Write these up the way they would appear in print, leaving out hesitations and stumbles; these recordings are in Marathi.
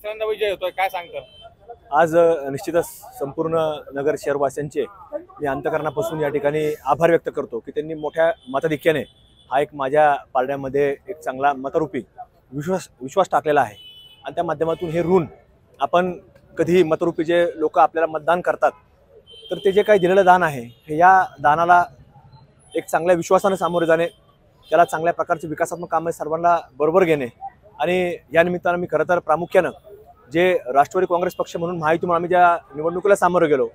तिसऱ्यांदा विजय होतोय, काय सांगता? आज निश्चितच संपूर्ण नगर शहरवासियांचे मी अंतःकरणापासून या ठिकाणी आभार व्यक्त करतो की त्यांनी मोठ्या मताधिक्याने हा एक माझ्या पारड्यामध्ये एक चांगला मतरूपी विश्वास टाकलेला आहे आणि त्या माध्यमातून हे ऋण आपण कधीही मतरूपी जे लोक आपल्याला मतदान करतात तर ते जे काही दिलेलं दान आहे हे या दानाला एक चांगल्या विश्वासाने सामोरे जाणे, त्याला चांगल्या प्रकारचे विकासात्मक कामे सर्वांना बरोबर घेणे आणि या निमित्तानं मी खरं तर प्रामुख्यानं जे राष्ट्रवादी काँग्रेस पक्ष म्हणून महायुती म्हणून आम्ही ज्या निवडणुकीला सामोरं गेलो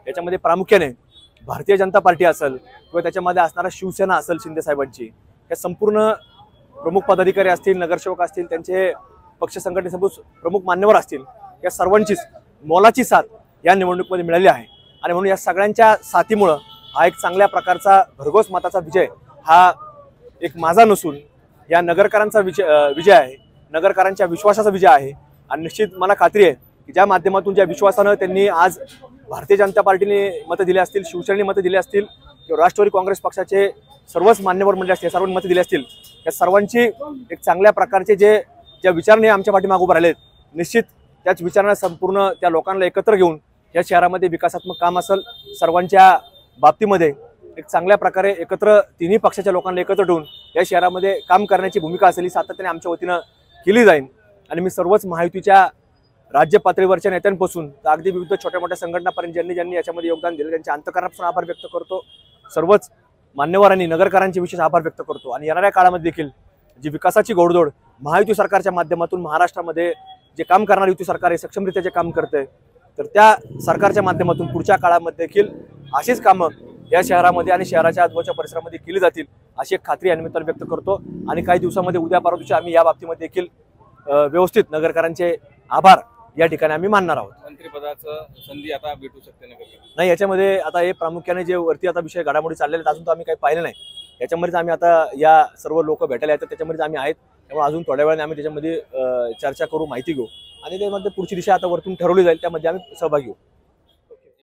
याच्यामध्ये प्रामुख्याने भारतीय जनता पार्टी असेल किंवा त्याच्यामध्ये असणारा शिवसेना असेल शिंदे साहेबांची, या संपूर्ण प्रमुख पदाधिकारी असतील, नगरसेवक असतील, त्यांचे पक्ष संघटनेसोबत प्रमुख मान्यवर असतील, या सर्वांचीच मोलाची साथ या निवडणुकीमध्ये मिळाली आहे आणि म्हणून या सगळ्यांच्या साथीमुळं हा एक चांगल्या प्रकारचा भरघोस मताचा विजय हा एक माझा नसून या नगरकरांचा विजय आहे, नगरकरांच्या विश्वासाचा विजय आहे आणि निश्चित मला खात्री आहे की ज्या माध्यमातून ज्या विश्वासानं त्यांनी आज भारतीय जनता पार्टीने मतं दिली असतील, शिवसेनेने मतं दिली असतील किंवा राष्ट्रवादी काँग्रेस पक्षाचे सर्वच मान्यवर मंडळी असतील, सर्वांनी मतं दिली असतील, या सर्वांची एक चांगल्या प्रकारचे ज्या विचाराने आमच्या पाठीमागे उभे राहिलेत, निश्चित त्याच विचारांना संपूर्ण त्या लोकांना एकत्र घेऊन या शहरामध्ये विकासात्मक काम असेल सर्वांच्या बाबतीमध्ये एक चांगल्या प्रकारे एकत्र तिन्ही पक्षाच्या लोकांना एकत्र ठेवून या शहरामध्ये काम करण्याची भूमिका असेल ही सातत्याने आमच्या वतीनं केली जाईल आणि मी सर्वच महायुतीच्या राज्य पातळीवरच्या नेत्यांपासून तर अगदी विविध छोट्या मोठ्या संघटनापर्यंत ज्यांनी याच्यामध्ये योगदान दिलं त्यांच्या अंतःकरणापासून आभार व्यक्त करतो। सर्वच मान्यवरांनी नगरकरांचे विशेष आभार व्यक्त करतो आणि येणाऱ्या काळामध्ये देखील जी विकासाची घोडदौड महायुती सरकारच्या माध्यमातून महाराष्ट्रामध्ये जे काम करणारी युती सरकार आहे सक्षमरित्या जे काम करते तर त्या सरकारच्या माध्यमातून पुढच्या काळामध्ये देखील अशीच कामं या शहरामध्ये आणि शहराच्या आजूबाजूच्या परिसरामध्ये केली जातील अशी एक खात्री या निमित्ताने व्यक्त करतो आणि काही दिवसामध्ये उद्या परवा दिवशी आम्ही या बाबतीमध्ये देखील व्यवस्थित नगरकरांचे आभार या ठिकाणी आम्ही मानणार आहोत। मंत्रिपदाचं संधी आता भेटू शकते नगर नाही, याच्यामध्ये आता हे प्रामुख्याने जे वरती आता विषय घडामोडी चाललेले अजून तर आम्ही काही पाहिलं नाही, याच्यामध्येच आम्ही आता या सर्व लोक भेटायला येतात त्याच्यामध्येच आम्ही आहेत, त्यामुळे अजून थोड्या वेळाने आम्ही त्याच्यामध्ये चर्चा करू, माहिती घेऊ आणि त्यामध्ये पुढची दिशा आता वरतून ठरवली जाईल त्यामध्ये आम्ही सहभागी होऊ।